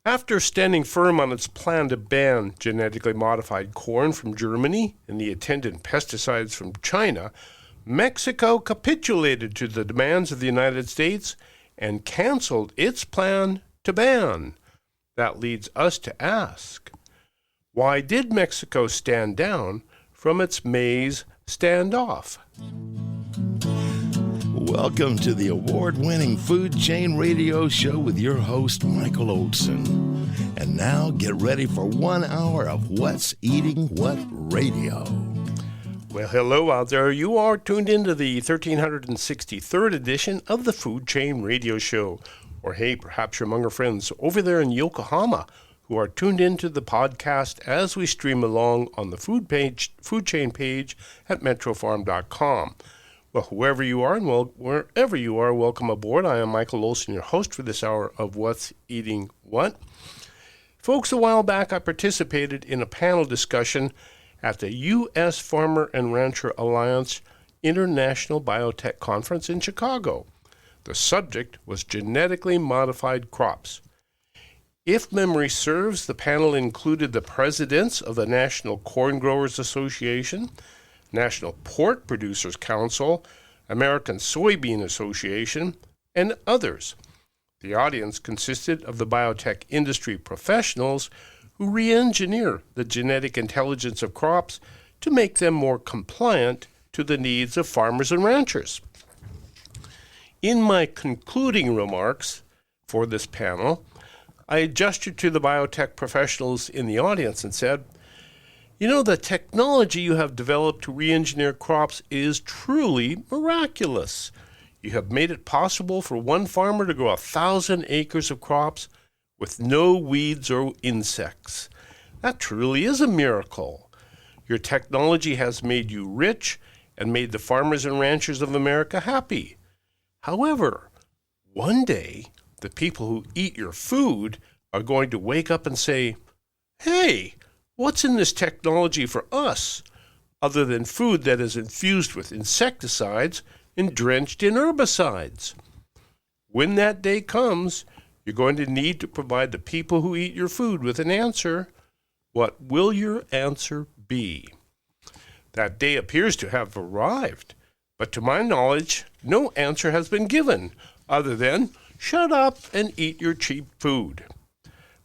After standing firm on its plan to ban genetically modified corn from Germany and the attendant pesticides from China, Mexico capitulated to the demands of the United States and canceled its plan to ban. That leads us to ask, why did Mexico stand down from its maize standoff? Welcome to the award-winning Food Chain Radio Show with your host, Michael Olson. And now get ready for 1 hour of What's Eating What Radio. Well, hello out there. You are tuned into the 1363rd edition of the Food Chain Radio Show. Or hey, perhaps you're among our friends over there in Yokohama who are tuned into the podcast as we stream along on the food chain page at metrofarm.com. Well, whoever you are and wherever you are, welcome aboard. I am Michael Olson, your host for this hour of What's Eating What. Folks, a while back I participated in a panel discussion at the U.S. Farmer and Rancher Alliance International Biotech Conference in Chicago. The subject was genetically modified crops. If memory serves, the panel included the presidents of the National Corn Growers Association, National Pork Producers Council, American Soybean Association, and others. The audience consisted of the biotech industry professionals who re-engineer the genetic intelligence of crops to make them more compliant to the needs of farmers and ranchers. In my concluding remarks for this panel, I gestured to the biotech professionals in the audience and said, "You know, the technology you have developed to re-engineer crops is truly miraculous. You have made it possible for one farmer to grow 1,000 acres of crops with no weeds or insects. That truly is a miracle. Your technology has made you rich and made the farmers and ranchers of America happy. However, one day, the people who eat your food are going to wake up and say, 'Hey, what's in this technology for us, other than food that is infused with insecticides and drenched in herbicides?' When that day comes, you're going to need to provide the people who eat your food with an answer. What will your answer be?" That day appears to have arrived, but to my knowledge, no answer has been given, other than, "Shut up and eat your cheap food."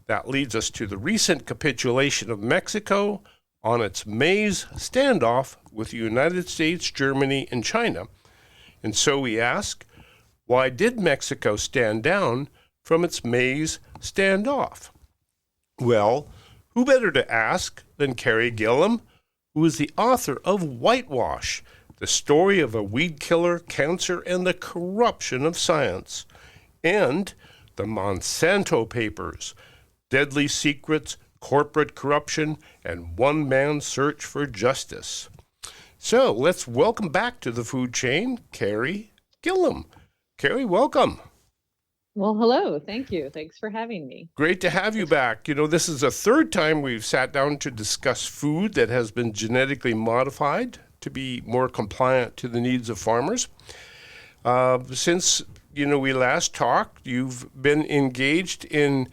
That leads us to the recent capitulation of Mexico on its maize standoff with the United States, Germany, and China. And so we ask, why did Mexico stand down from its maize standoff? Well, who better to ask than Carey Gillam, who is the author of Whitewash, the story of a weed killer, cancer, and the corruption of science, and the Monsanto Papers, Deadly Secrets, Corporate Corruption, and One Man's Search for Justice. So let's welcome back to the food chain, Carey Gillam. Carey, welcome. Well, hello. Thank you. Thanks for having me. Great to have you back. You know, this is the third time we've sat down to discuss food that has been genetically modified to be more compliant to the needs of farmers. Since, we last talked, you've been engaged in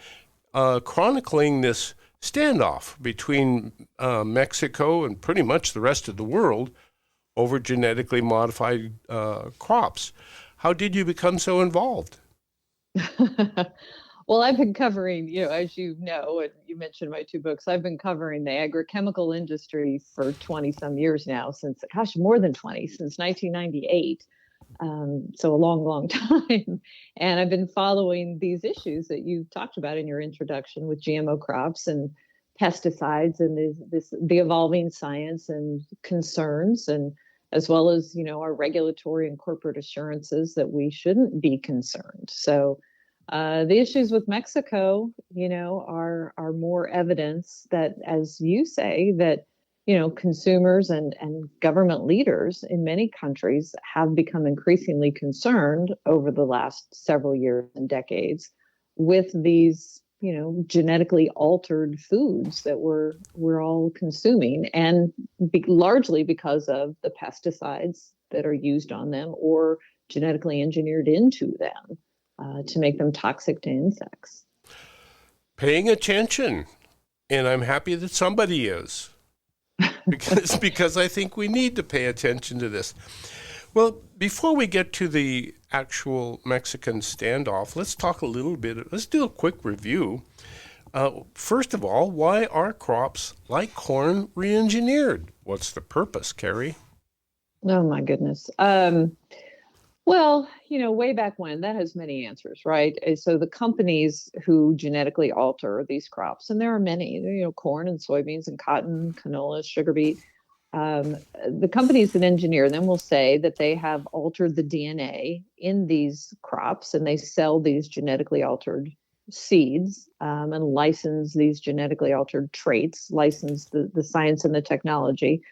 chronicling this standoff between Mexico and pretty much the rest of the world over genetically modified crops. How did you become so involved? Well, I've been covering, as you know, and you mentioned my two books, I've been covering the agrochemical industry for 20 some years now, more than 20, since 1998. So a long, long time. And I've been following these issues that you talked about in your introduction with GMO crops and pesticides and the evolving science and concerns, and as well as, our regulatory and corporate assurances that we shouldn't be concerned. So the issues with Mexico, are more evidence that, as you say, that consumers and government leaders in many countries have become increasingly concerned over the last several years and decades with these, genetically altered foods that we're all consuming, and largely because of the pesticides that are used on them or genetically engineered into them to make them toxic to insects. paying attention, and I'm happy that somebody is, because I think we need to pay attention to this. Well, before we get to the actual Mexican standoff, let's talk a little bit. Let's do a quick review. First of all, why are crops like corn re-engineered? What's the purpose, Carey? Oh my goodness. Well, way back when, that has many answers, right? So the companies who genetically alter these crops, and there are many, corn and soybeans and cotton, canola, sugar beet, the companies that engineer them will say that they have altered the DNA in these crops, and they sell these genetically altered seeds and license these genetically altered traits, license the science and the technology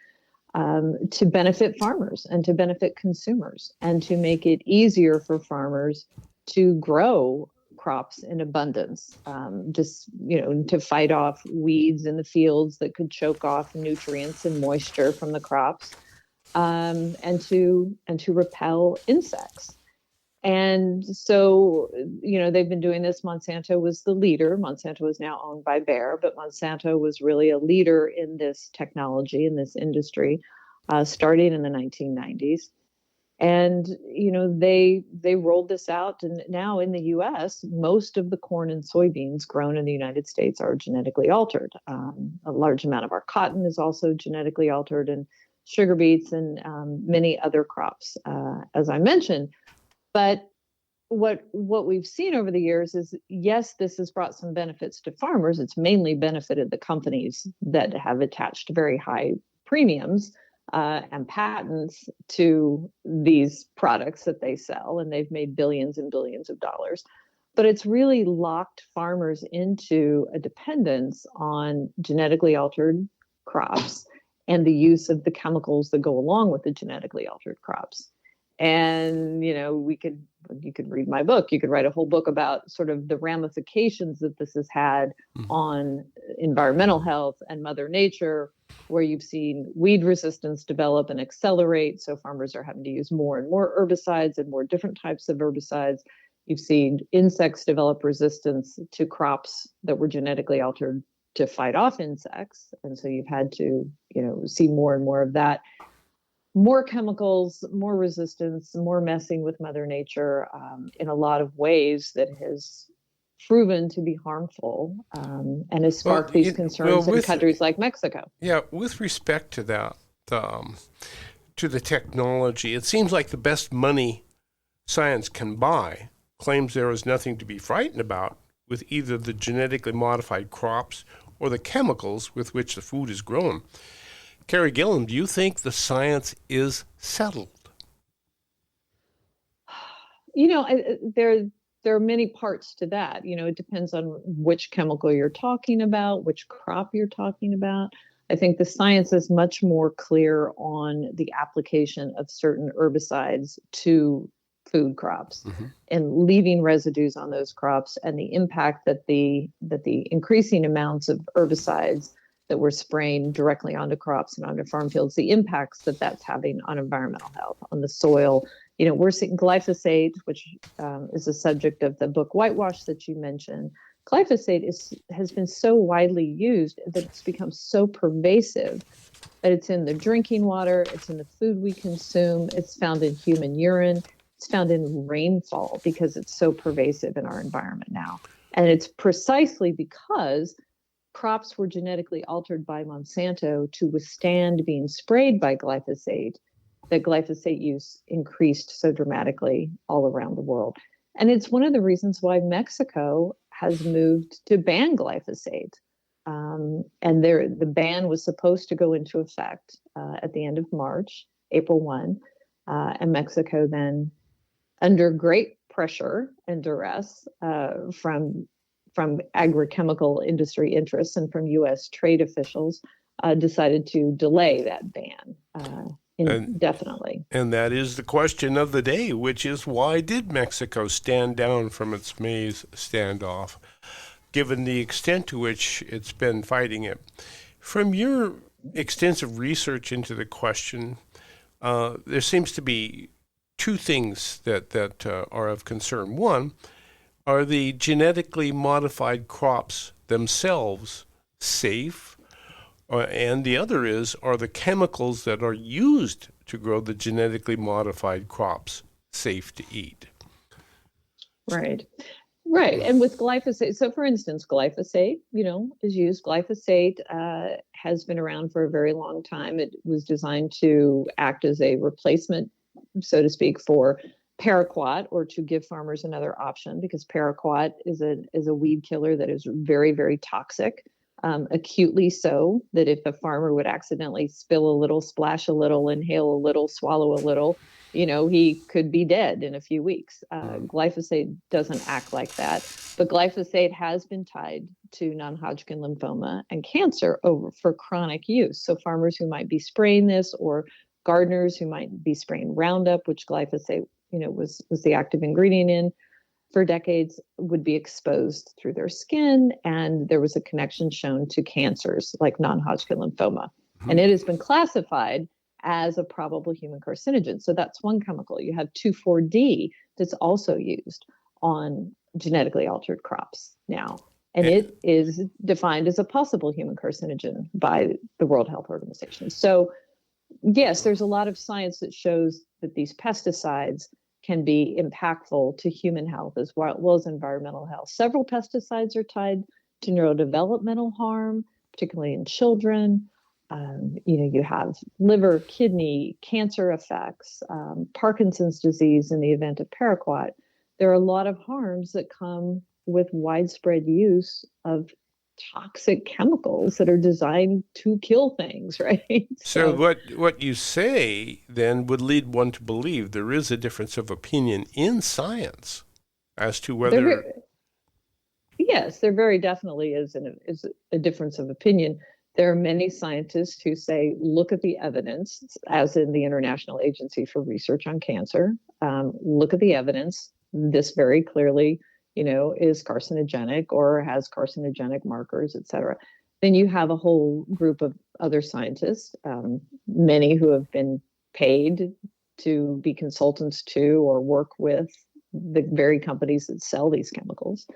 to benefit farmers and to benefit consumers and to make it easier for farmers to grow crops in abundance, to fight off weeds in the fields that could choke off nutrients and moisture from the crops, and to repel insects. And so, they've been doing this. Monsanto was the leader. Monsanto is now owned by Bayer, but Monsanto was really a leader in this technology, in this industry, starting in the 1990s. And, they rolled this out. And now in the U.S., most of the corn and soybeans grown in the United States are genetically altered. A large amount of our cotton is also genetically altered, and sugar beets and many other crops, as I mentioned. But what we've seen over the years is, yes, this has brought some benefits to farmers. It's mainly benefited the companies that have attached very high premiums and patents to these products that they sell, and they've made billions and billions of dollars. But it's really locked farmers into a dependence on genetically altered crops and the use of the chemicals that go along with the genetically altered crops. And, you could read my book. You could write a whole book about sort of the ramifications that this has had on environmental health and Mother Nature, where you've seen weed resistance develop and accelerate. So farmers are having to use more and more herbicides and more different types of herbicides. You've seen insects develop resistance to crops that were genetically altered to fight off insects. And so you've had to, see more and more of that. More chemicals, more resistance, more messing with Mother Nature in a lot of ways that has proven to be harmful and has sparked these concerns in countries like Mexico. Yeah, with respect to that, to the technology, it seems like the best money science can buy claims there is nothing to be frightened about with either the genetically modified crops or the chemicals with which the food is grown. Carey Gillam, do you think the science is settled? There are many parts to that. It depends on which chemical you're talking about, which crop you're talking about. I think the science is much more clear on the application of certain herbicides to food crops and leaving residues on those crops, and the impact that the increasing amounts of herbicides that we're spraying directly onto crops and onto farm fields, the impacts that that's having on environmental health, on the soil. We're seeing glyphosate, which is the subject of the book Whitewash that you mentioned. Glyphosate has been so widely used that it's become so pervasive that it's in the drinking water, it's in the food we consume, it's found in human urine, it's found in rainfall because it's so pervasive in our environment now. And it's precisely because crops were genetically altered by Monsanto to withstand being sprayed by glyphosate, that glyphosate use increased so dramatically all around the world. And it's one of the reasons why Mexico has moved to ban glyphosate. And the ban was supposed to go into effect at the end of March, April 1. And Mexico then, under great pressure and duress from agrochemical industry interests and from U.S. trade officials, decided to delay that ban indefinitely. And that is the question of the day, which is, why did Mexico stand down from its maize standoff, given the extent to which it's been fighting it? From your extensive research into the question, there seems to be two things that are of concern. One, are the genetically modified crops themselves safe? And the other is, are the chemicals that are used to grow the genetically modified crops safe to eat? Right. Right. And with glyphosate, so for instance, glyphosate, is used. Glyphosate has been around for a very long time. It was designed to act as a replacement, so to speak, for paraquat, or to give farmers another option, because paraquat is a weed killer that is very, very toxic, acutely so, that if a farmer would accidentally spill a little, splash a little, inhale a little, swallow a little, he could be dead in a few weeks. Glyphosate doesn't act like that, but glyphosate has been tied to non-Hodgkin lymphoma and cancer for chronic use. So farmers who might be spraying this, or gardeners who might be spraying Roundup, which glyphosate, was the active ingredient in for decades, would be exposed through their skin. And there was a connection shown to cancers like non-Hodgkin lymphoma. And it has been classified as a probable human carcinogen. So that's one chemical. You have 2,4-D that's also used on genetically altered crops now. And it is defined as a possible human carcinogen by the World Health Organization. So yes, there's a lot of science that shows that these pesticides can be impactful to human health as well as environmental health. Several pesticides are tied to neurodevelopmental harm, particularly in children. You have liver, kidney, cancer effects, Parkinson's disease in the event of paraquat. There are a lot of harms that come with widespread use of toxic chemicals that are designed to kill things, right? So what you say then would lead one to believe there is a difference of opinion in science as to whether... Yes, there very definitely is a difference of opinion. There are many scientists who say, look at the evidence, as in the International Agency for Research on Cancer. Look at the evidence. This very clearly is carcinogenic or has carcinogenic markers, et cetera. Then you have a whole group of other scientists, many who have been paid to be consultants to or work with the very companies that sell these chemicals,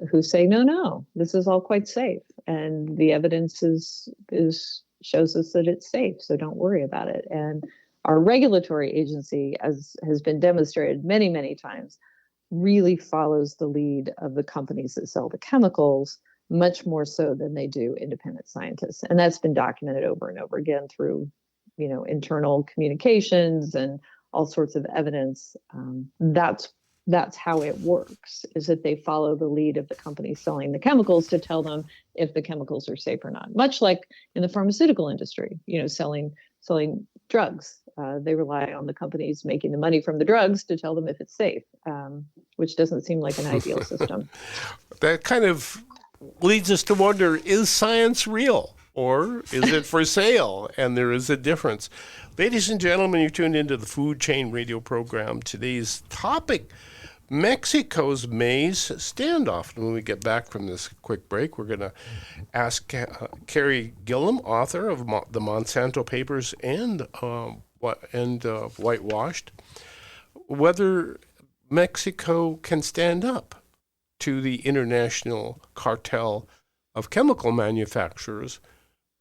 who say, no, this is all quite safe. And the evidence shows us that it's safe, so don't worry about it. And our regulatory agency, as has been demonstrated many, many times, really follows the lead of the companies that sell the chemicals, much more so than they do independent scientists. And that's been documented over and over again through, internal communications and all sorts of evidence. That's how it works, is that they follow the lead of the companies selling the chemicals to tell them if the chemicals are safe or not. Much like in the pharmaceutical industry, selling drugs. They rely on the companies making the money from the drugs to tell them if it's safe, which doesn't seem like an ideal system. That kind of leads us to wonder, is science real or is it for sale? And there is a difference. Ladies and gentlemen, you tuned into the Food Chain Radio program. Today's topic, Mexico's maize standoff. And when we get back from this quick break, we're going to ask Carey Gillam, author of the Monsanto Papers and Whitewashed, whether Mexico can stand up to the international cartel of chemical manufacturers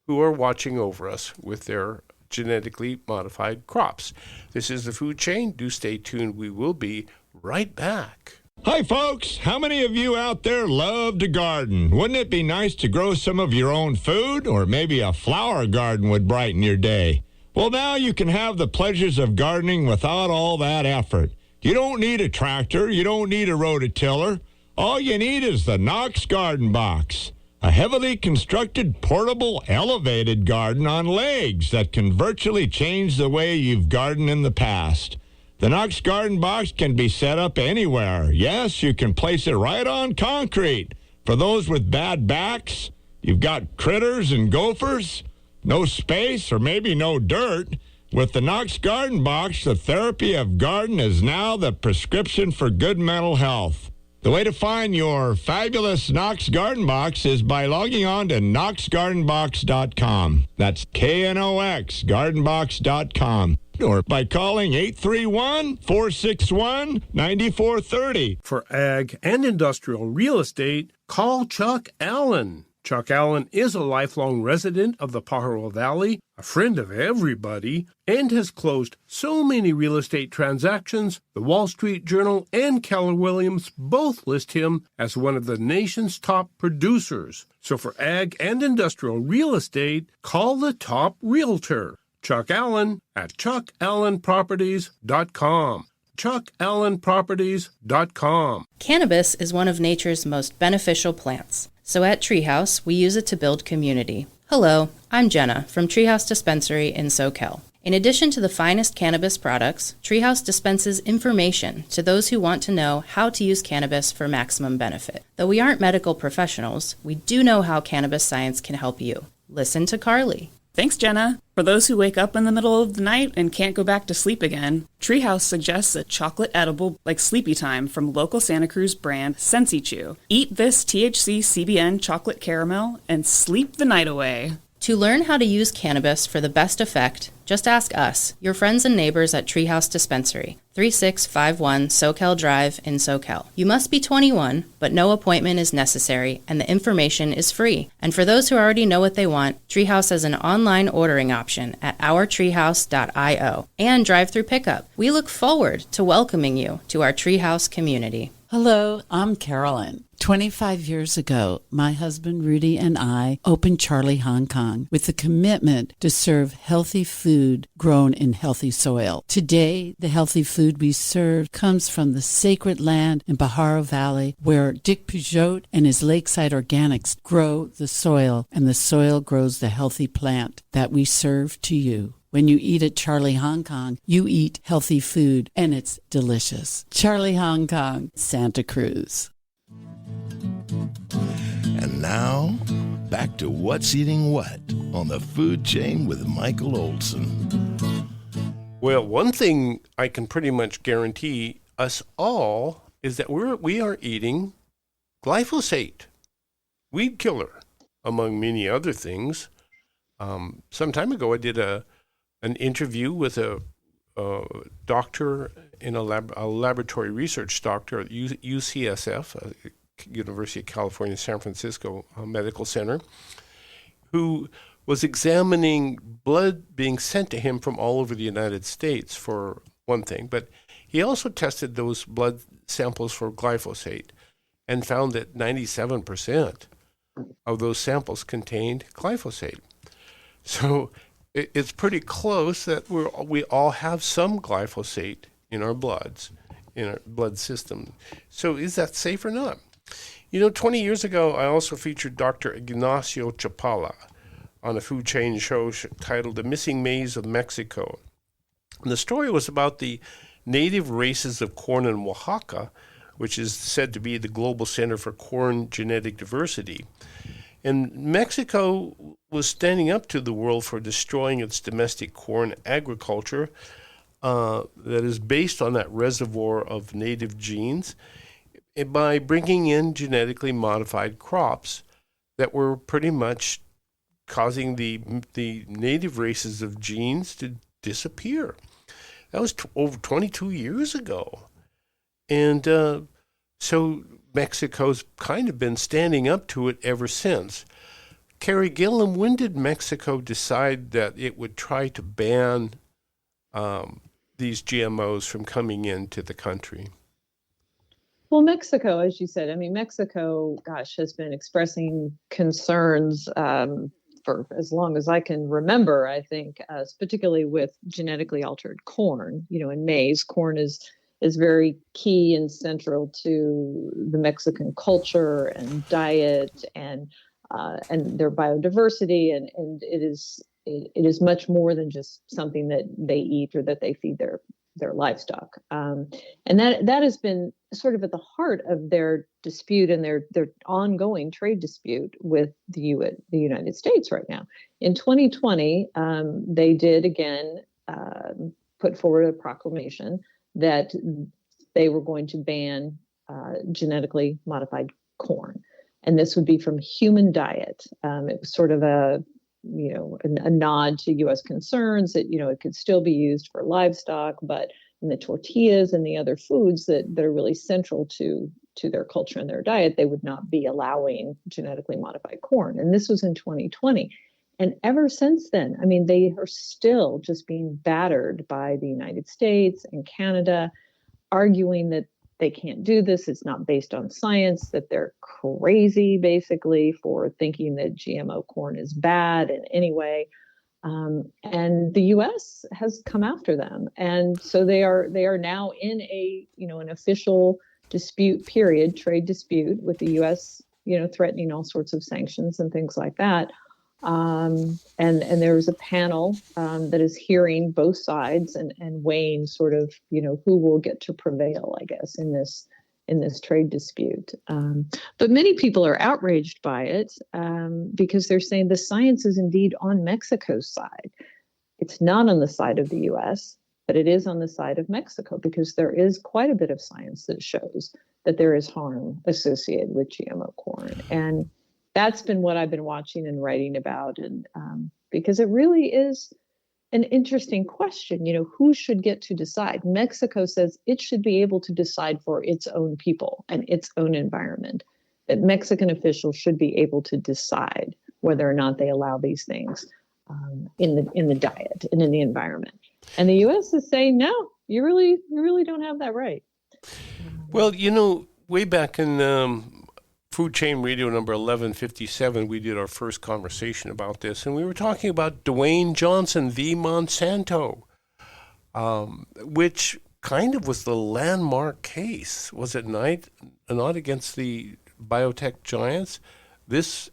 who are watching over us with their genetically modified crops. This is the Food Chain. Do stay tuned. We will be right back. Hi, folks. How many of you out there love to garden? Wouldn't it be nice to grow some of your own food? Or maybe a flower garden would brighten your day. Well, now you can have the pleasures of gardening without all that effort. You don't need a tractor. You don't need a rototiller. All you need is the Knox Garden Box, a heavily constructed, portable, elevated garden on legs that can virtually change the way you've gardened in the past. The Knox Garden Box can be set up anywhere. Yes, you can place it right on concrete. For those with bad backs, you've got critters and gophers, no space, or maybe no dirt. With the Knox Garden Box, the therapy of garden is now the prescription for good mental health. The way to find your fabulous Knox Garden Box is by logging on to knoxgardenbox.com. That's KNOX, gardenbox.com. Or by calling 831-461-9430. For ag and industrial real estate, call Chuck Allen. Chuck Allen is a lifelong resident of the Pajaro Valley, a friend of everybody, and has closed so many real estate transactions, the Wall Street Journal and Keller Williams both list him as one of the nation's top producers. So for ag and industrial real estate, call the top realtor, Chuck Allen, at chuckallenproperties.com. chuckallenproperties.com. Cannabis is one of nature's most beneficial plants. So at Treehouse, we use it to build community. Hello, I'm Jenna from Treehouse Dispensary in SoCal. In addition to the finest cannabis products, Treehouse dispenses information to those who want to know how to use cannabis for maximum benefit. Though we aren't medical professionals, we do know how cannabis science can help you. Listen to Carly. Thanks, Jenna. For those who wake up in the middle of the night and can't go back to sleep again, Treehouse suggests a chocolate edible like Sleepy Time from local Santa Cruz brand Sensi Chew. Eat this THC CBN chocolate caramel and sleep the night away. To learn how to use cannabis for the best effect, just ask us, your friends and neighbors at Treehouse Dispensary, 3651 SoCal Drive in SoCal. You must be 21, but no appointment is necessary, and the information is free. And for those who already know what they want, Treehouse has an online ordering option at ourtreehouse.io and drive-through pickup. We look forward to welcoming you to our Treehouse community. Hello, I'm Carolyn. 25 years ago, my husband Rudy and I opened Charlie Hong Kong with the commitment to serve healthy food grown in healthy soil. Today, the healthy food we serve comes from the sacred land in Pajaro Valley, where Dick Peugeot and his Lakeside Organics grow the soil, and the soil grows the healthy plant that we serve to you. When you eat at Charlie Hong Kong, you eat healthy food, and it's delicious. Charlie Hong Kong, Santa Cruz. And now, back to What's Eating What on the food chain with Michael Olson. Well, one thing I can pretty much guarantee us all is that we are eating glyphosate, weed killer, among many other things. Some time ago, I did an interview with a doctor in a laboratory research doctor at UCSF, University of California, San Francisco Medical Center, who was examining blood being sent to him from all over the United States, for one thing. But he also tested those blood samples for glyphosate and found that 97% of those samples contained glyphosate. So it's pretty close that we all have some glyphosate in our bloods, in our blood system. So is that safe or not? 20 years ago, I also featured Dr. Ignacio Chapala on a food chain show titled The Missing Maize of Mexico. And the story was about the native races of corn in Oaxaca, which is said to be the global center for corn genetic diversity. And Mexico was standing up to the world for destroying its domestic corn agriculture that is based on that reservoir of native genes, by bringing in genetically modified crops that were pretty much causing the native races of genes to disappear. That was over 22 years ago. And so Mexico's kind of been standing up to it ever since. Carey, Gillam, when did Mexico decide that it would try to ban these GMOs from coming into the country? Well, Mexico, as you said, Mexico, has been expressing concerns for as long as I can remember, I think, particularly with genetically altered corn, and maize. Corn is very key and central to the Mexican culture and diet and their biodiversity. And it is much more than just something that they eat or that they feed their livestock. And that has been sort of at the heart of their dispute and their ongoing trade dispute with the United States right now. In 2020, they did again put forward a proclamation that they were going to ban genetically modified corn. And this would be from human diet. It was sort of a nod to U.S. concerns that, it could still be used for livestock, but in the tortillas and the other foods that are really central to their culture and their diet, they would not be allowing genetically modified corn. And this was in 2020. And ever since then, I mean, they are still just being battered by the United States and Canada, arguing that they can't do this. It's not based on science, that they're crazy, basically, for thinking that GMO corn is bad in any way. And the U.S. has come after them. And so they are now in an official dispute period, trade dispute with the U.S., threatening all sorts of sanctions and things like that. And there's a panel that is hearing both sides and weighing sort of, who will get to prevail, I guess, in this trade dispute. But many people are outraged by it because they're saying the science is indeed on Mexico's side. It's not on the side of the U.S., but it is on the side of Mexico because there is quite a bit of science that shows that there is harm associated with GMO corn. And that's been what I've been watching and writing about. And because it really is an interesting question, who should get to decide? Mexico says it should be able to decide for its own people and its own environment, that Mexican officials should be able to decide whether or not they allow these things in the diet and in the environment. And the U.S. is saying, no, you really don't have that right. Well, way back in Food Chain Radio number 1157, we did our first conversation about this, and we were talking about Dwayne Johnson v. Monsanto, which kind of was the landmark case, was it not against the biotech giants? This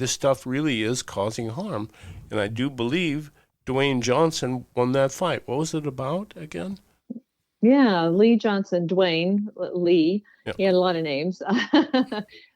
stuff really is causing harm, and I do believe Dwayne Johnson won that fight. What was it about again? Yeah, Lee Johnson, Dwayne, Lee. Yep. He had a lot of names,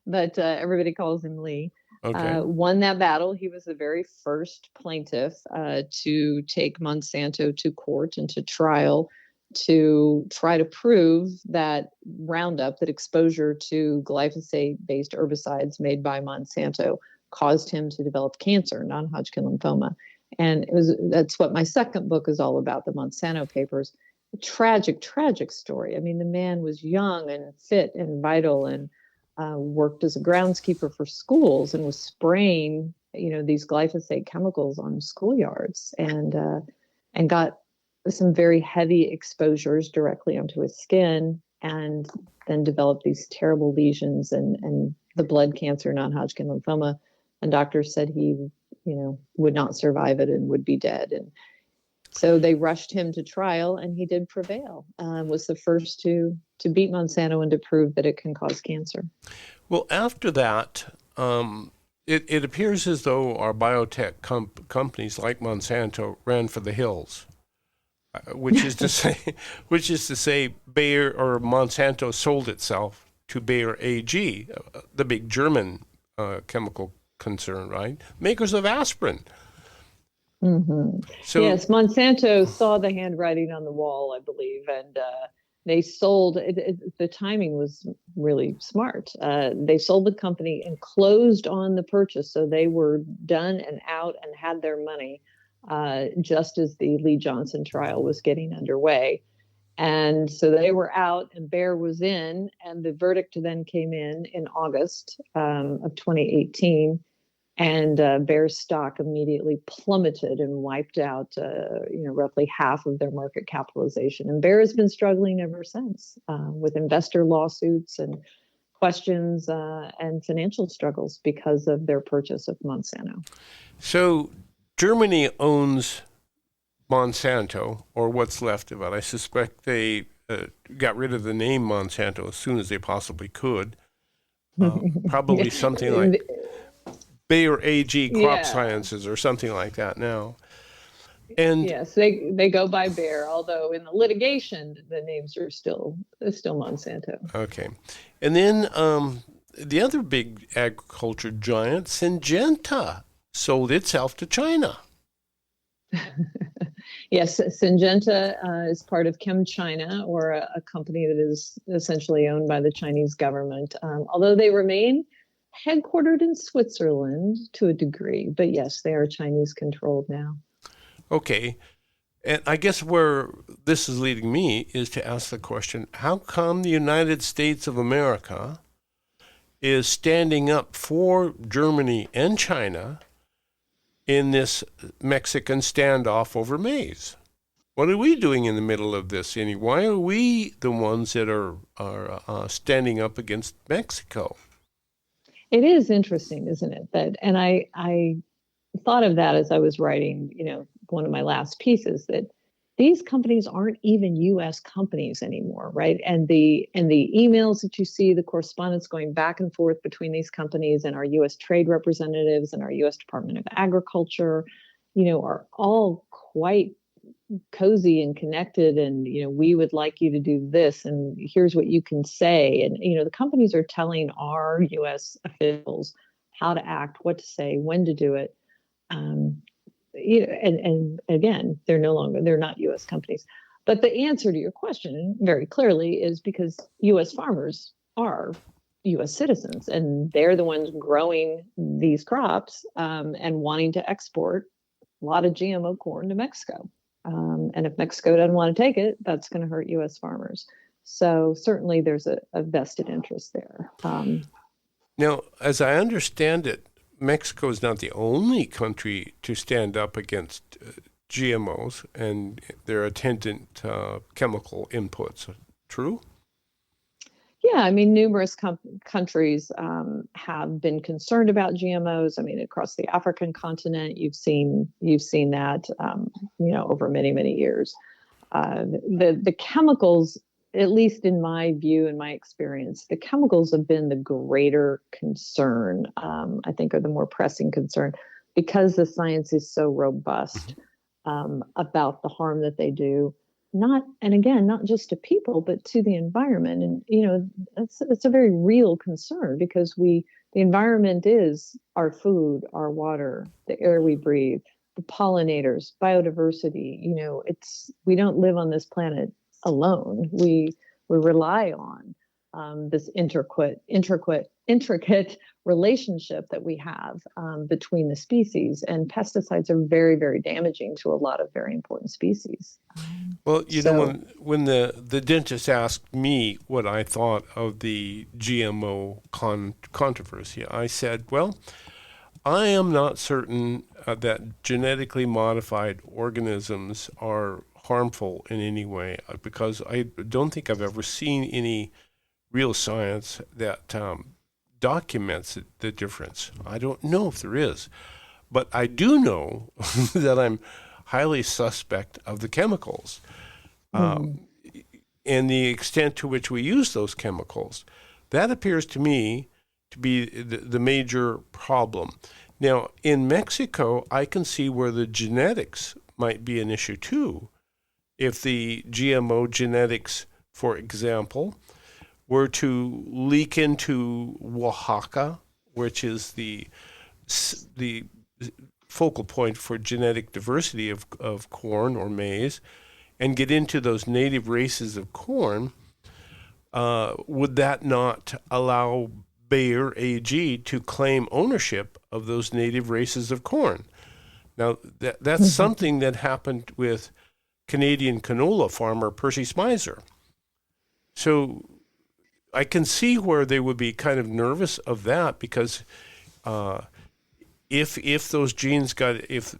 but everybody calls him Lee. Okay. Won that battle. He was the very first plaintiff to take Monsanto to court and to trial to try to prove that Roundup, that exposure to glyphosate-based herbicides made by Monsanto caused him to develop cancer, non-Hodgkin lymphoma. And that's what my second book is all about, the Monsanto papers. A tragic story. I mean, the man was young and fit and vital and worked as a groundskeeper for schools and was spraying, these glyphosate chemicals on schoolyards and got some very heavy exposures directly onto his skin and then developed these terrible lesions and the blood cancer, non-Hodgkin lymphoma. And doctors said he, would not survive it and would be dead. And so they rushed him to trial, and he did prevail. Was the first to beat Monsanto and to prove that it can cause cancer. Well, after that, it appears as though our biotech companies like Monsanto ran for the hills, which is to say, Bayer or Monsanto sold itself to Bayer AG, the big German chemical concern, right? Makers of aspirin. Mm-hmm. So, yes, Monsanto saw the handwriting on the wall, I believe, and they sold. The timing was really smart. They sold the company and closed on the purchase, so they were done and out and had their money just as the Lee Johnson trial was getting underway. And so they were out and Bayer was in, and the verdict then came in August of 2018. And Bayer's stock immediately plummeted and wiped out, roughly half of their market capitalization. And Bayer has been struggling ever since with investor lawsuits and questions and financial struggles because of their purchase of Monsanto. So Germany owns Monsanto, or what's left of it. I suspect they got rid of the name Monsanto as soon as they possibly could. Probably something like Bayer AG Crop Sciences or something like that now. And yes, they go by Bayer, although in the litigation the names are still Monsanto. Okay. And then the other big agriculture giant, Syngenta, sold itself to China. Yes, Syngenta is part of ChemChina, or a company that is essentially owned by the Chinese government, although they remain headquartered in Switzerland to a degree. But yes, they are Chinese controlled now. Okay. And I guess where this is leading me is to ask the question, how come the United States of America is standing up for Germany and China in this Mexican standoff over maize? What are we doing in the middle of this? Why are we the ones that are standing up against Mexico? It is interesting, isn't it? And I thought of that as I was writing, one of my last pieces, that these companies aren't even U.S. companies anymore, right? And the emails that you see, the correspondence going back and forth between these companies and our U.S. trade representatives and our U.S. Department of Agriculture, are all quite cozy and connected. And, we would like you to do this, and here's what you can say. And, the companies are telling our U.S. officials how to act, what to say, when to do it. And again, they're not U.S. companies. But the answer to your question very clearly is because U.S. farmers are U.S. citizens, and they're the ones growing these crops and wanting to export a lot of GMO corn to Mexico. And if Mexico doesn't want to take it, that's going to hurt U.S. farmers. So certainly there's a vested interest there. Now, as I understand it, Mexico is not the only country to stand up against GMOs and their attendant chemical inputs. True? Yeah, numerous countries have been concerned about GMOs. Across the African continent, you've seen that, over many, many years. The chemicals, at least in my view and my experience, the chemicals have been the greater concern, I think, are the more pressing concern, because the science is so robust about the harm that they do. Not just to people, but to the environment. And, it's a very real concern, because the environment is our food, our water, the air we breathe, the pollinators, biodiversity. We don't live on this planet alone. We rely on this intricate relationship that we have between the species, and pesticides are very, very damaging to a lot of very important species. Well, when the dentist asked me what I thought of the GMO controversy, I said, well, I am not certain that genetically modified organisms are harmful in any way, because I don't think I've ever seen any real science that documents the difference. I don't know if there is, but I do know that I'm highly suspect of the chemicals and the extent to which we use those chemicals. That appears to me to be the major problem. Now, in Mexico, I can see where the genetics might be an issue too. If the GMO genetics, for example, were to leak into Oaxaca, which is the focal point for genetic diversity of corn or maize, and get into those native races of corn, would that not allow Bayer AG to claim ownership of those native races of corn? Now, that's something that happened with Canadian canola farmer Percy Smizer. So I can see where they would be kind of nervous of that, because if those genes if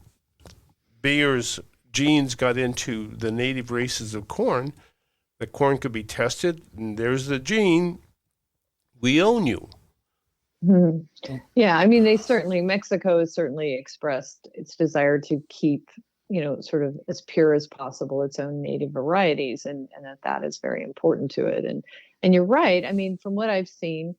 Bayer's genes got into the native races of corn, the corn could be tested, and there's the gene, we own you. Yeah, Mexico has certainly expressed its desire to keep, sort of as pure as possible its own native varieties, and that is very important to it. And you're right. From what I've seen,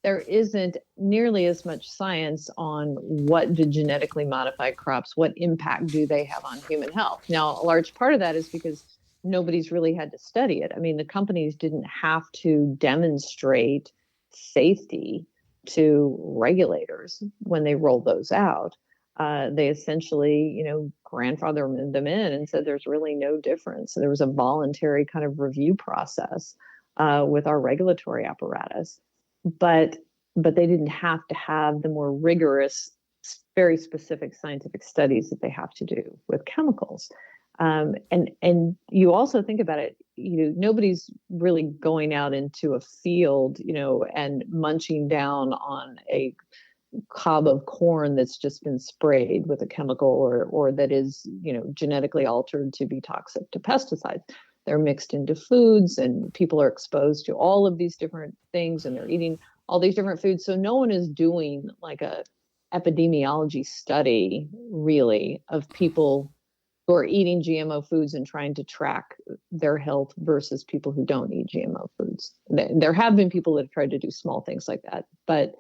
there isn't nearly as much science on what do genetically modified crops, what impact do they have on human health. Now, a large part of that is because nobody's really had to study it. The companies didn't have to demonstrate safety to regulators when they rolled those out. they essentially, grandfathered them in and said there's really no difference. So there was a voluntary kind of review process with our regulatory apparatus, but they didn't have to have the more rigorous, very specific scientific studies that they have to do with chemicals. And you also think about it, nobody's really going out into a field, and munching down on a cob of corn that's just been sprayed with a chemical or that is, genetically altered to be toxic to pesticides. They're mixed into foods, and people are exposed to all of these different things, and they're eating all these different foods. So no one is doing like a epidemiology study really of people who are eating GMO foods and trying to track their health versus people who don't eat GMO foods. There have been people that have tried to do small things like that, but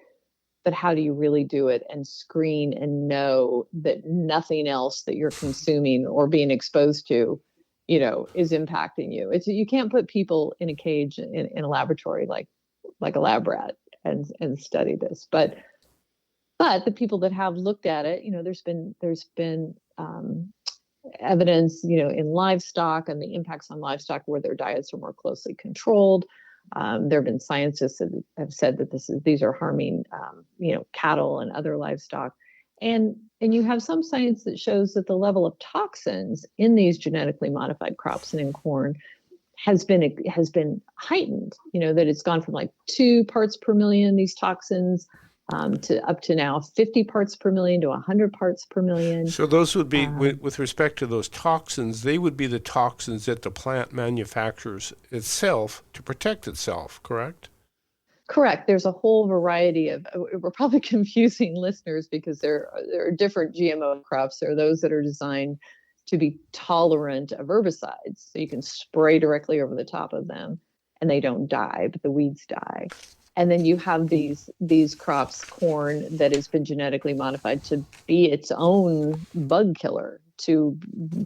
how do you really do it and screen and know that nothing else that you're consuming or being exposed to, is impacting you? You can't put people in a cage in a laboratory like a lab rat and study this. But the people that have looked at it, there's been evidence, in livestock and the impacts on livestock where their diets are more closely controlled. There have been scientists that have said that these are harming, cattle and other livestock. And you have some science that shows that the level of toxins in these genetically modified crops and in corn has been heightened, that it's gone from like 2 parts per million, these toxins, to up to now 50 parts per million to 100 parts per million. So those would be, with respect to those toxins, they would be the toxins that the plant manufactures itself to protect itself, correct? Correct. There's a whole variety of, we're probably confusing listeners because there are different GMO crops. There are those that are designed to be tolerant of herbicides. So you can spray directly over the top of them and they don't die, but the weeds die. And then you have these crops, corn, that has been genetically modified to be its own bug killer, to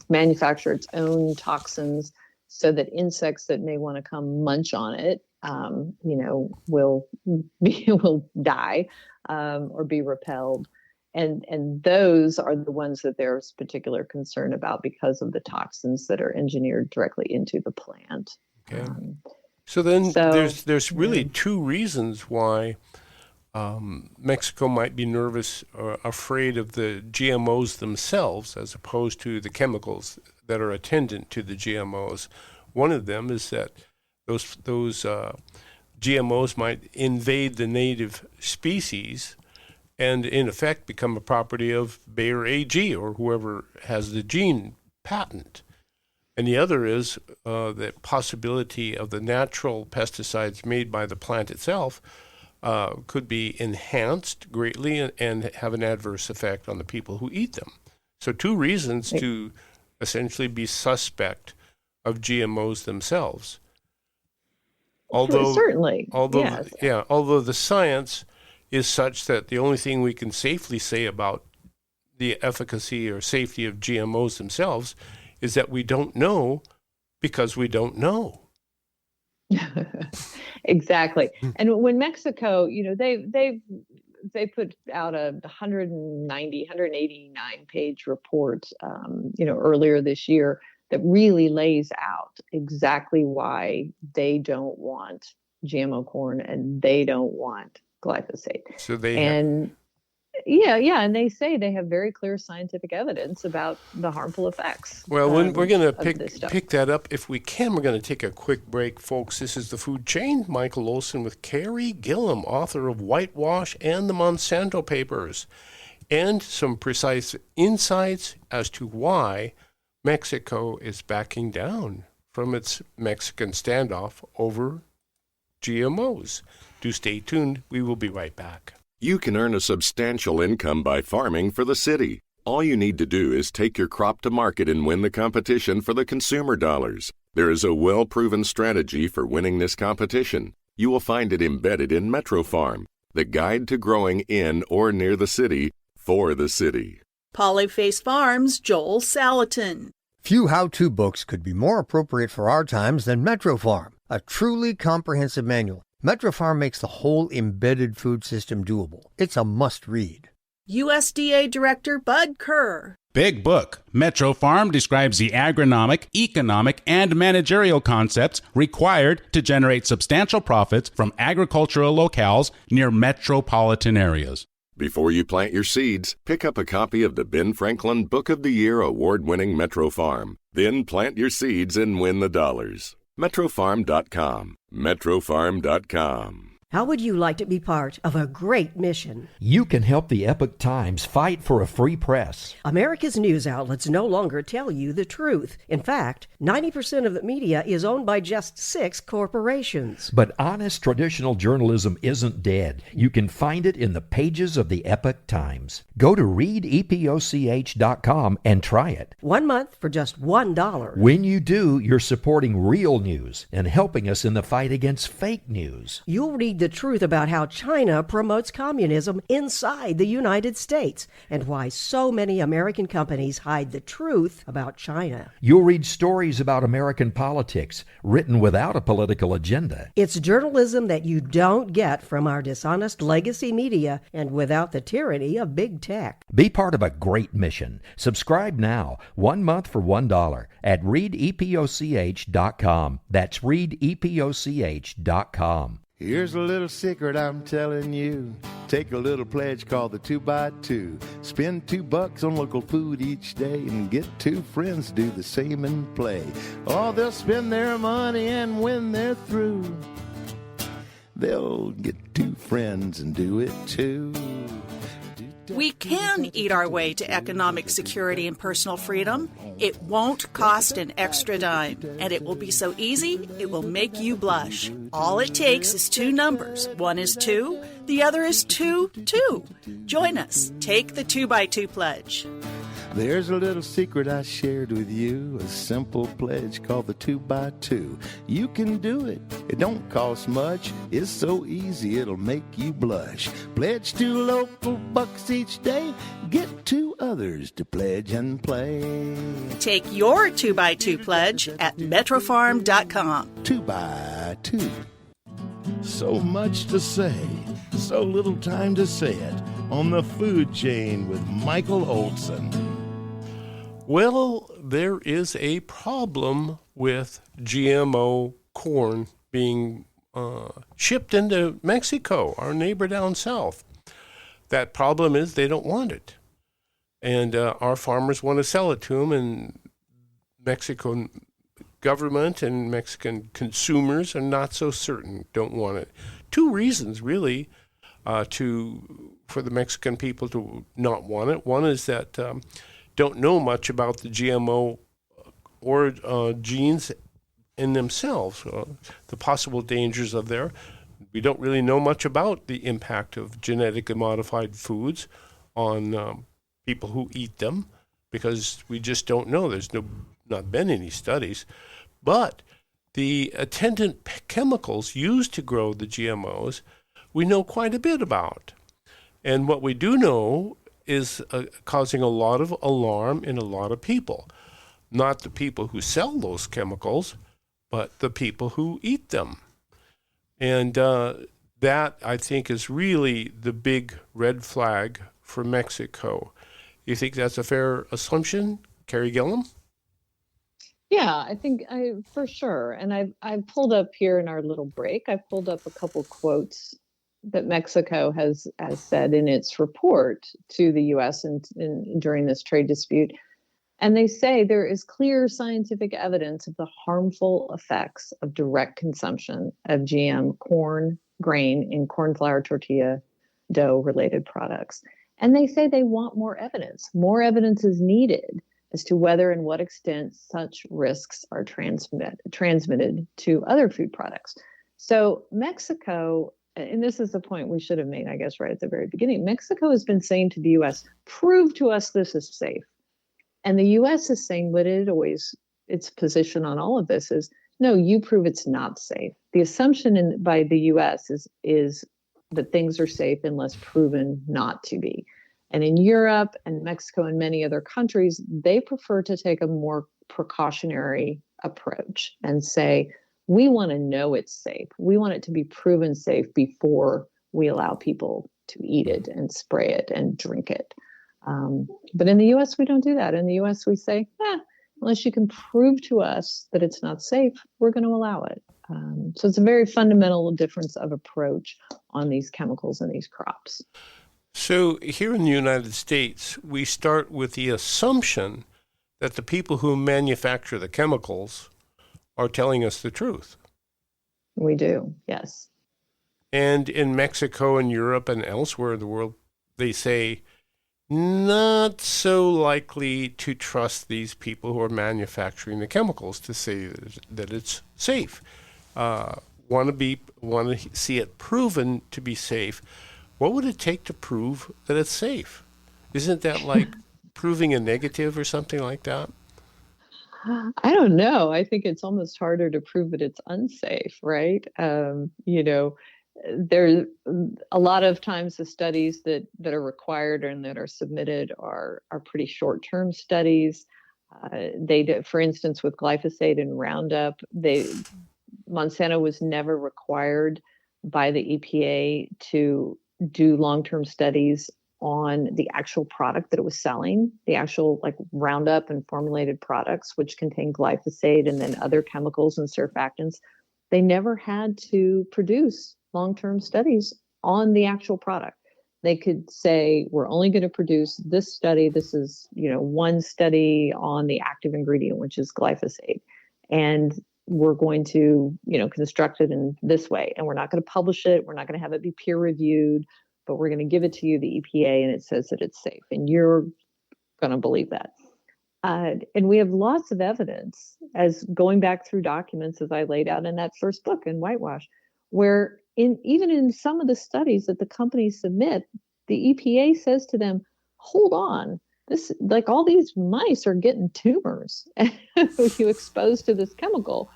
manufacture its own toxins so that insects that may want to come munch on it, will die or be repelled. And those are the ones that there's particular concern about because of the toxins that are engineered directly into the plant. Okay. So there's really 2 reasons why Mexico might be nervous or afraid of the GMOs themselves as opposed to the chemicals that are attendant to the GMOs. One of them is that those GMOs might invade the native species and in effect become a property of Bayer AG or whoever has the gene patent. And the other is the possibility of the natural pesticides made by the plant itself could be enhanced greatly and have an adverse effect on the people who eat them. So 2 reasons to essentially be suspect of GMOs themselves. Although the science is such that the only thing we can safely say about the efficacy or safety of GMOs themselves is that we don't know because we don't know. Exactly. And when Mexico, they put out a 189 page report, earlier this year that really lays out exactly why they don't want GMO corn and they don't want glyphosate. So they and they say they have very clear scientific evidence about the harmful effects. Well, we're going to pick that up if we can. We're going to take a quick break, folks. This is The Food Chain. Michael Olson with Carey, Gillam, author of Whitewash and the Monsanto Papers, and some precise insights as to why Mexico is backing down from its Mexican standoff over GMOs. Do stay tuned. We will be right back. You can earn a substantial income by farming for the city. All you need to do is take your crop to market and win the competition for the consumer dollars. There is a well-proven strategy for winning this competition. You will find it embedded in Metro Farm, the guide to growing in or near the city for the city. Polyface Farms' Joel Salatin. Few how-to books could be more appropriate for our times than Metro Farm, a truly comprehensive manual. Metro Farm makes the whole embedded food system doable. It's a must-read. USDA Director Bud Kerr. Big Book. Metro Farm describes the agronomic, economic, and managerial concepts required to generate substantial profits from agricultural locales near metropolitan areas. Before you plant your seeds, pick up a copy of the Ben Franklin Book of the Year award-winning Metro Farm. Then plant your seeds and win the dollars. MetroFarm.com. MetroFarm.com. How would you like to be part of a great mission? You can help the Epoch Times fight for a free press. America's news outlets no longer tell you the truth. In fact, 90% of the media is owned by just 6 corporations. But honest traditional journalism isn't dead. You can find it in the pages of the Epoch Times. Go to readepoch.com and try it. 1 month for just $1. When you do, you're supporting real news and helping us in the fight against fake news. You'll read the truth about how China promotes communism inside the United States and why so many American companies hide the truth about China. You'll read stories about American politics written without a political agenda. It's journalism that you don't get from our dishonest legacy media and without the tyranny of big tech. Be part of a great mission. Subscribe now, 1 month for $1 at readepoch.com. That's readepoch.com. Here's a little secret I'm telling you. Take a little pledge called the 2x2. Spend $2 on local food each day and get 2 friends to do the same and play. Oh, they'll spend their money and when they're through, they'll get 2 friends and do it too. We can eat our way to economic security and personal freedom. It won't cost an extra dime, and it will be so easy, it will make you blush. All it takes is 2 numbers. One is 2, the other is 2, 2. Join us. Take the 2x2 pledge. There's a little secret I shared with you, a simple pledge called the 2x2. You can do it. It don't cost much. It's so easy it'll make you blush. Pledge 2 local bucks each day. Get 2 others to pledge and play. Take your 2x2 pledge at metrofarm.com. 2x2. So much to say, so little time to say it on the food chain with Michael Olson. Well, there is a problem with GMO corn being shipped into Mexico, our neighbor down south. That problem is they don't want it. And our farmers want to sell it to them, and Mexican government and Mexican consumers are not so certain, don't want it. 2 reasons, really, for the Mexican people to not want it. One is that don't know much about the GMO or genes in themselves, the possible dangers of there. We don't really know much about the impact of genetically modified foods on people who eat them, because we just don't know. There's not been any studies. But the attendant chemicals used to grow the GMOs, we know quite a bit about. And what we do know is causing a lot of alarm in a lot of people. Not the people who sell those chemicals, but the people who eat them. And that, I think, is really the big red flag for Mexico. You think that's a fair assumption, Carey Gillam? Yeah, I think for sure. And I pulled up here in our little break, I pulled up a couple quotes that Mexico has said in its report to the U.S. during this trade dispute. And they say there is clear scientific evidence of the harmful effects of direct consumption of GM corn, grain, and corn flour tortilla dough related products. And they say they want more evidence. More evidence is needed as to whether and what extent such risks are transmitted to other food products. So Mexico, and this is the point we should have made, I guess, right at the very beginning, Mexico has been saying to the U.S., prove to us this is safe. And the U.S. is saying what its position on all of this is, no, you prove it's not safe. The assumption by the U.S. is that things are safe unless proven not to be. And in Europe and Mexico and many other countries, they prefer to take a more precautionary approach and say, we want to know it's safe. We want it to be proven safe before we allow people to eat it and spray it and drink it. But in the U.S., we don't do that. In the U.S., we say, unless you can prove to us that it's not safe, we're going to allow it. So it's a very fundamental difference of approach on these chemicals and these crops. So here in the United States, we start with the assumption that the people who manufacture the chemicals are telling us the truth. We do, yes. And in Mexico and Europe and elsewhere in the world, they say, not so likely to trust these people who are manufacturing the chemicals to say that it's safe. Want to see it proven to be safe. What would it take to prove that it's safe? Isn't that like proving a negative or something like that? I don't know. I think it's almost harder to prove that it's unsafe, right? There a lot of times the studies that are required and that are submitted are pretty short-term studies. For instance, with glyphosate and Roundup, Monsanto was never required by the EPA to do long-term studies on the actual product that it was selling, the actual like Roundup and formulated products, which contain glyphosate and then other chemicals and surfactants. They never had to produce long-term studies on the actual product. They could say, we're only going to produce this study. This is, one study on the active ingredient, which is glyphosate. And we're going to, construct it in this way. And we're not going to publish it. We're not going to have it be peer reviewed, but we're going to give it to you, the EPA, and it says that it's safe. And you're going to believe that. And we have lots of evidence, as going back through documents, as I laid out in that first book in Whitewash, where even in some of the studies that the companies submit, the EPA says to them, hold on, all these mice are getting tumors if you expose to this chemical.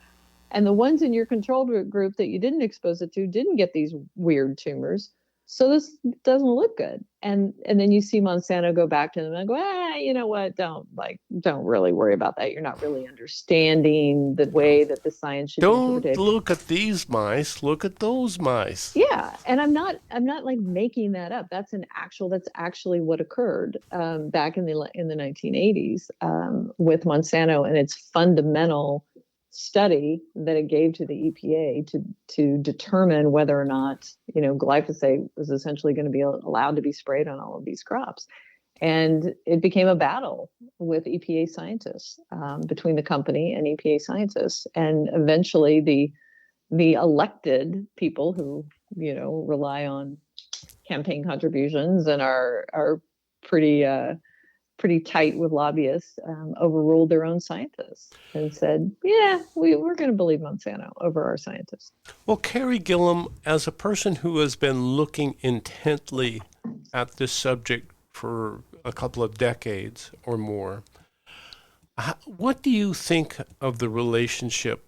And the ones in your control group that you didn't expose it to didn't get these weird tumors. So this doesn't look good. And then you see Monsanto go back to them and go, you know what? Don't really worry about that. You're not really understanding the way that the science should be interpreted. Don't look at these mice. Look at those mice. Yeah, and I'm not like making that up. That's actually what occurred back in the 1980s with Monsanto and its fundamental study that it gave to the EPA to determine whether or not glyphosate was essentially going to be allowed to be sprayed on all of these crops. And it became a battle with EPA scientists, between the company and EPA scientists. And eventually the elected people who rely on campaign contributions and are pretty tight with lobbyists, overruled their own scientists and said, we're going to believe Monsanto over our scientists. Well, Carey Gillam, as a person who has been looking intently at this subject for a couple of decades or more, what do you think of the relationship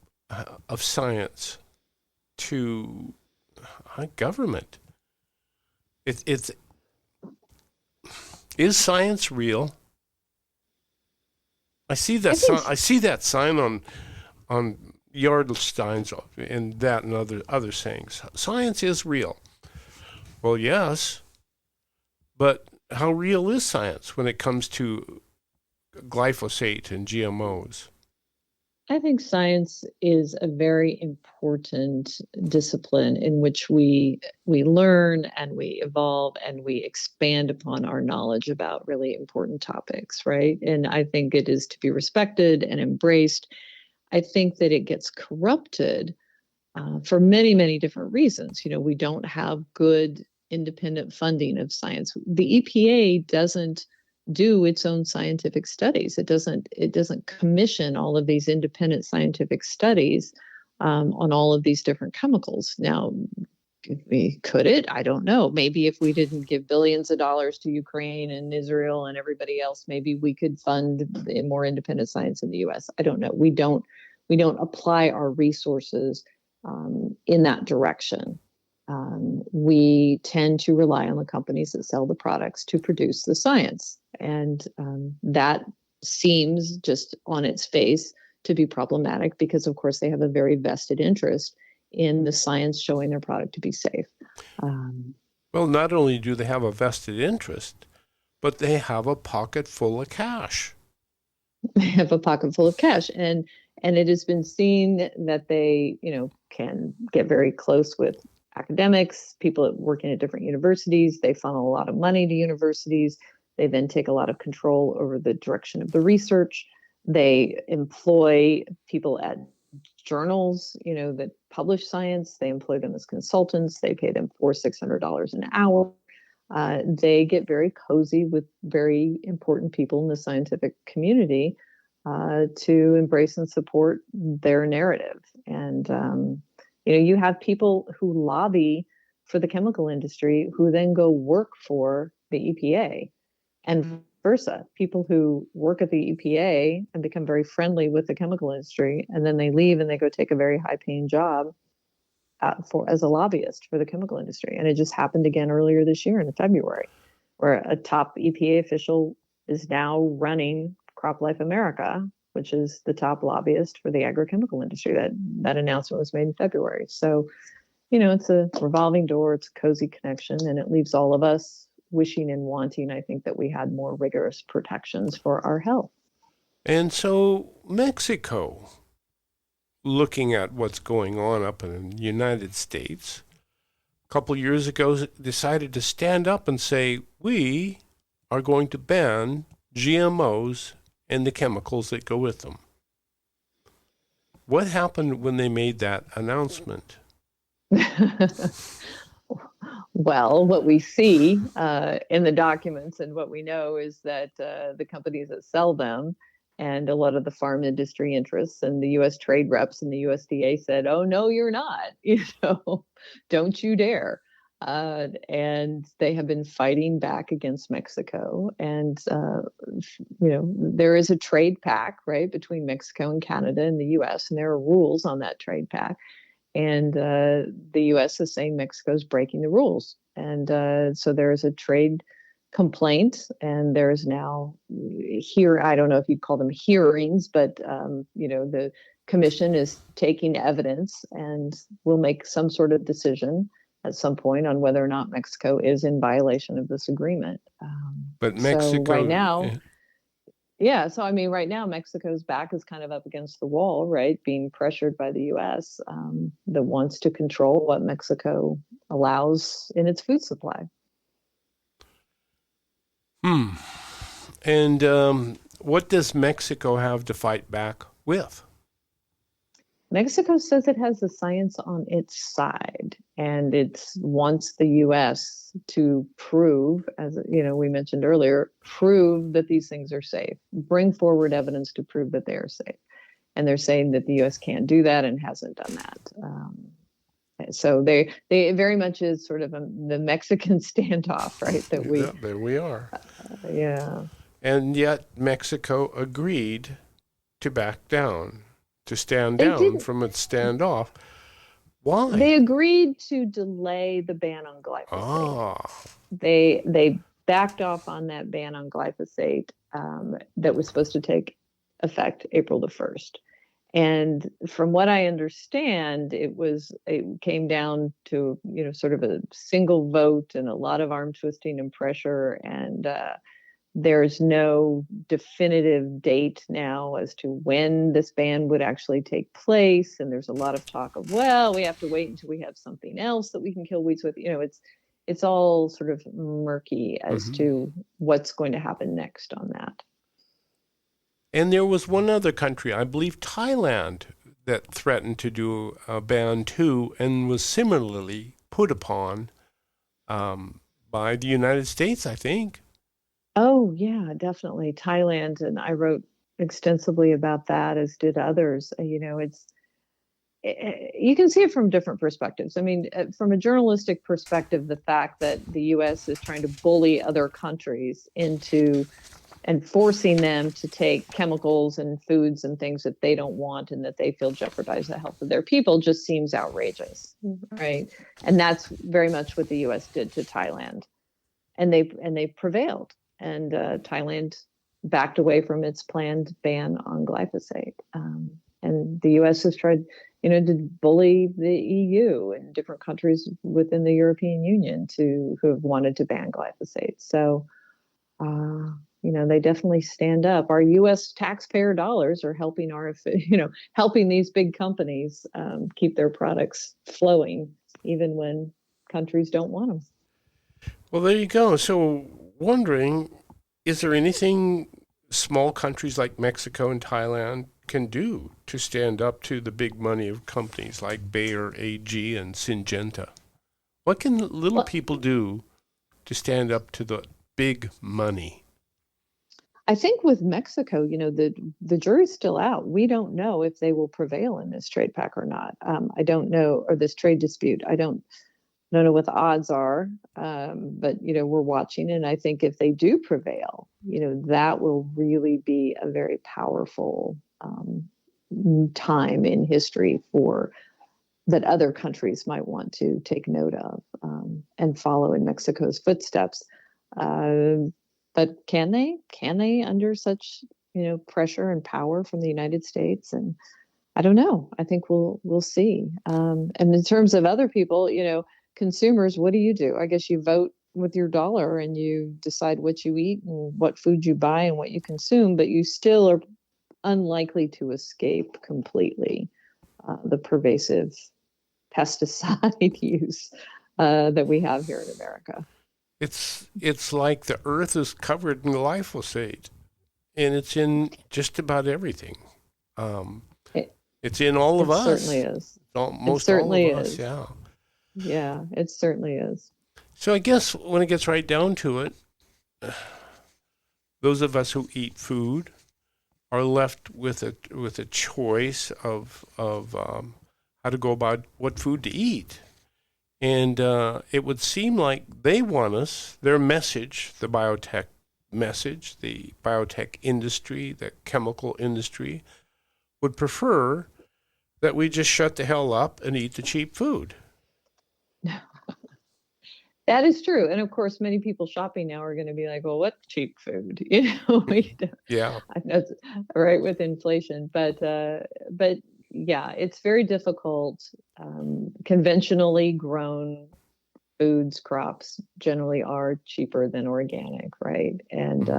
of science to government? Is science real? I see that sign on yard signs and that and other sayings. Science is real. Well, yes, but how real is science when it comes to glyphosate and GMOs? I think science is a very important discipline in which we learn and we evolve and we expand upon our knowledge about really important topics, right? And I think it is to be respected and embraced. I think that it gets corrupted for many, many different reasons. We don't have good independent funding of science. The EPA doesn't do its own scientific studies. It doesn't commission all of these independent scientific studies on all of these different chemicals. Now, could it? I don't know. Maybe if we didn't give billions of dollars to Ukraine and Israel and everybody else, maybe we could fund more independent science in the U.S. I don't know. We don't apply our resources in that direction. We tend to rely on the companies that sell the products to produce the science. And that seems just on its face to be problematic because, of course, they have a very vested interest in the science showing their product to be safe. Well, not only do they have a vested interest, but they have a pocket full of cash. They have a pocket full of cash, and it has been seen that they, can get very close with academics, people working at different universities. They funnel a lot of money to universities. They then take a lot of control over the direction of the research. They employ people at journals, that publish science. They employ them as consultants. They pay them $400-600 an hour. They get very cozy with very important people in the scientific community to embrace and support their narrative. And, you have people who lobby for the chemical industry who then go work for the EPA, and versa. People who work at the EPA and become very friendly with the chemical industry, and then they leave and they go take a very high-paying job as a lobbyist for the chemical industry. And it just happened again earlier this year in February, where a top EPA official is now running CropLife America, which is the top lobbyist for the agrochemical industry. That announcement was made in February. So, it's a revolving door, it's a cozy connection, and it leaves all of us wishing and wanting, I think, that we had more rigorous protections for our health. And so Mexico, looking at what's going on up in the United States, a couple years ago decided to stand up and say, we are going to ban GMOs and the chemicals that go with them. What happened when they made that announcement? Well, what we see in the documents and what we know is that the companies that sell them and a lot of the farm industry interests and the U.S. trade reps and the USDA said, oh, no, you're not, don't you dare. And they have been fighting back against Mexico. And, there is a trade pact, right, between Mexico and Canada and the U.S., and there are rules on that trade pact. And the U.S. is saying Mexico is breaking the rules. And so there is a trade complaint, and there's now I don't know if you'd call them hearings, but, the commission is taking evidence and will make some sort of decision at some point on whether or not Mexico is in violation of this agreement. But Mexico... So right now... Yeah, so right now Mexico's back is kind of up against the wall, right? Being pressured by the U.S. That wants to control what Mexico allows in its food supply. And what does Mexico have to fight back with? Mexico says it has the science on its side, and it wants the U.S. to prove, as we mentioned earlier, prove that these things are safe. Bring forward evidence to prove that they are safe. And they're saying that the U.S. can't do that and hasn't done that. So they very much is sort of the Mexican standoff, right? There we are. Yeah. And yet Mexico agreed to back down, to stand down from its standoff. Why? They agreed to delay the ban on glyphosate. They backed off on that ban on glyphosate that was supposed to take effect April the 1st. And from what I understand, it came down to, sort of a single vote and a lot of arm twisting and pressure. And there's no definitive date now as to when this ban would actually take place. And there's a lot of talk of, we have to wait until we have something else that we can kill weeds with. It's all sort of murky as to what's going to happen next on that. And there was one other country, I believe Thailand, that threatened to do a ban too, and was similarly put upon by the United States, I think. Oh, yeah, definitely. Thailand. And I wrote extensively about that, as did others. You can see it from different perspectives. From a journalistic perspective, the fact that the U.S. is trying to bully other countries into and forcing them to take chemicals and foods and things that they don't want and that they feel jeopardize the health of their people just seems outrageous, right? And that's very much what the U.S. did to Thailand. And they prevailed. And Thailand backed away from its planned ban on glyphosate. And the U.S. has tried to bully the EU and different countries within the European Union who have wanted to ban glyphosate. So, they definitely stand up. Our U.S. taxpayer dollars are helping helping these big companies keep their products flowing, even when countries don't want them. Well, there you go. So, wondering, is there anything small countries like Mexico and Thailand can do to stand up to the big money of companies like Bayer, AG, and Syngenta? What can little people do to stand up to the big money? I think with Mexico, the jury's still out. We don't know if they will prevail in this trade pact or not. I don't know, or this trade dispute. I don't know what the odds are, but we're watching, and I think if they do prevail, that will really be a very powerful time in history that other countries might want to take note of and follow in Mexico's footsteps. But can they under such pressure and power from the United States? And I don't know. I think we'll see. And in terms of other people, consumers, what do? I guess you vote with your dollar and you decide what you eat and what food you buy and what you consume, but you still are unlikely to escape completely the pervasive pesticide use that we have here in America. It's like the earth is covered in glyphosate, and it's in just about everything. It's in all of us. It certainly is. Most it certainly all of us, is. yeah. Yeah, it certainly is. So I guess when it gets right down to it, those of us who eat food are left with a choice of how to go about what food to eat. And it would seem like they want us, their message, the biotech message, the biotech industry, the chemical industry, would prefer that we just shut the hell up and eat the cheap food. That is true. And of course, many people shopping now are going to be like, well, what cheap food? Yeah. That's right, with inflation. But yeah, it's very difficult. Conventionally grown foods, crops generally are cheaper than organic, right? And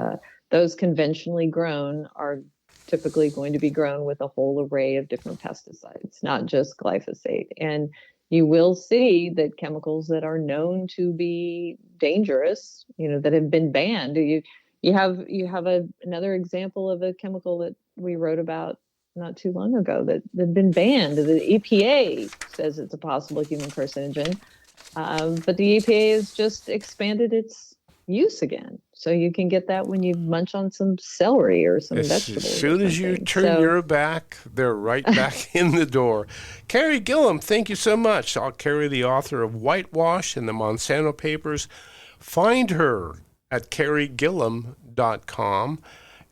those conventionally grown are typically going to be grown with a whole array of different pesticides, not just glyphosate. And you will see that chemicals that are known to be dangerous, that have been banned. You have another example of a chemical that we wrote about not too long ago that had been banned. The EPA says it's a possible human carcinogen, but the EPA has just expanded its use again. So you can get that when you munch on some celery or some vegetables. As soon as you turn your back, they're right back in the door. Carey Gillam, thank you so much. I'll Carey, the author of Whitewash and the Monsanto Papers. Find her at CareyGillam.com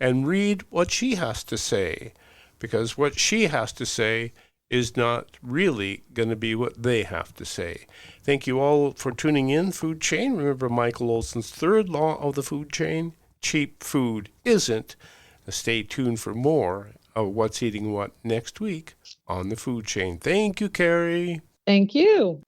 and read what she has to say, because what she has to say is not really going to be what they have to say. Thank you all for tuning in, Food Chain. Remember Michael Olson's third law of the food chain: cheap food isn't. Stay tuned for more of What's Eating What next week on the Food Chain. Thank you, Carey. Thank you.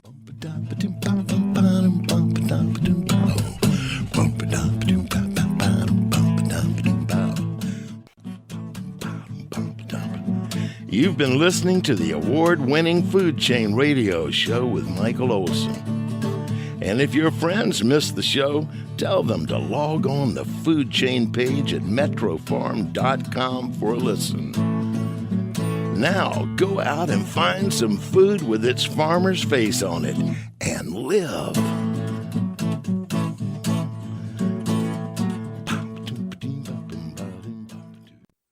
You've been listening to the award-winning Food Chain Radio Show with Michael Olson. And if your friends missed the show, tell them to log on the Food Chain page at metrofarm.com for a listen. Now, go out and find some food with its farmer's face on it and live.